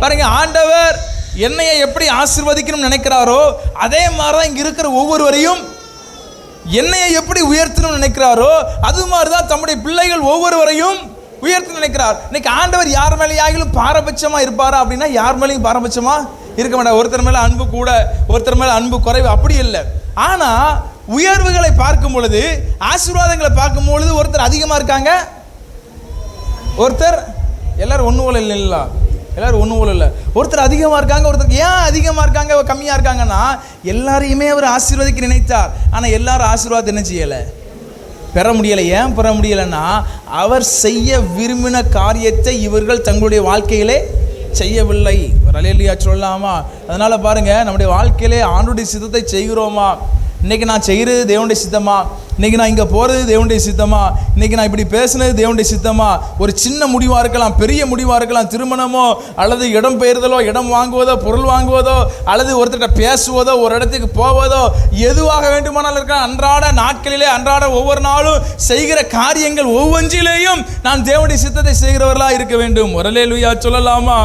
பாருங்க, ஆண்டவர் என்னையை எப்படி ஆசீர்வதிக்கணும்னு நினைக்கிறாரோ அதே மாதிரி தான் இங்கே இருக்கிற ஒவ்வொருவரையும் என்னையை எப்படி உயர்த்தணும்னு நினைக்கிறாரோ அது மாதிரி தான் தம்முடைய பிள்ளைகள் ஒவ்வொருவரையும் உயர்த்த நினைக்கிறார். இன்னைக்கு ஆண்டவர் யார் மேலேயாகிலும் பாரபட்சமாக இருப்பாரா அப்படின்னா யார் மேலேயும் பாரபட்சமாக இருக்க மாட்டார். ஒருத்தர் மேலே அன்பு கூட, ஒருத்தர் மேலே அன்பு குறைவு, அப்படி இல்லை. ஆனால் உயர்வுகளை பார்க்கும் பொழுது, ஆசீர்வாதங்களை பார்க்கும் பொழுது ஒருத்தர் அதிகமாக இருக்காங்க, ஒருத்தர் எல்லாரும் ஒன்று போல இல்லை, எல்லாரும் ஒன்று போல இல்லை, ஒருத்தர் அதிகமாக இருக்காங்க, ஒருத்தர் ஏன் அதிகமாக இருக்காங்க கம்மியாக இருக்காங்கன்னா எல்லாரையுமே அவர் ஆசீர்வதிக்க நினைத்தார். ஆனால் எல்லாரும் ஆசீர்வாதம் என்ன செய்யலை, பெற முடியலை. ஏன் பெற முடியலைன்னா அவர் செய்ய விரும்பின காரியத்தை இவர்கள் தங்களுடைய வாழ்க்கையிலே செய்யவில்லை. அல்லேலூயா சொல்லலாமா? அதனால் பாருங்கள், நம்முடைய வாழ்க்கையிலே ஆண்டவருடைய சித்தத்தை செய்கிறோமா? இன்றைக்கி நான் செய்கிறது தேவனுடைய சித்தமா? இன்றைக்கி நான் இங்கே போகிறது தேவனுடைய சித்தமா? இன்றைக்கி நான் இப்படி பேசுனது தேவனுடைய சித்தமா? ஒரு சின்ன முடிவாக இருக்கலாம், பெரிய முடிவாக இருக்கலாம், திருமணமோ அல்லது இடம் பெயர்தலோ, இடம் வாங்குவதோ, பொருள் வாங்குவதோ, அல்லது ஒருத்தர்கிட்ட பேசுவதோ, ஒரு இடத்துக்கு போவதோ, எதுவாக வேண்டுமானாலும் இருக்கலாம். அன்றாட நாட்களிலே, அன்றாட ஒவ்வொரு நாளும் செய்கிற காரியங்கள் ஒவ்வொன்றிலேயும் நான் தேவனுடைய சித்தத்தை செய்கிறவர்களாக இருக்க வேண்டும். அல்லேலூயா சொல்லலாமா?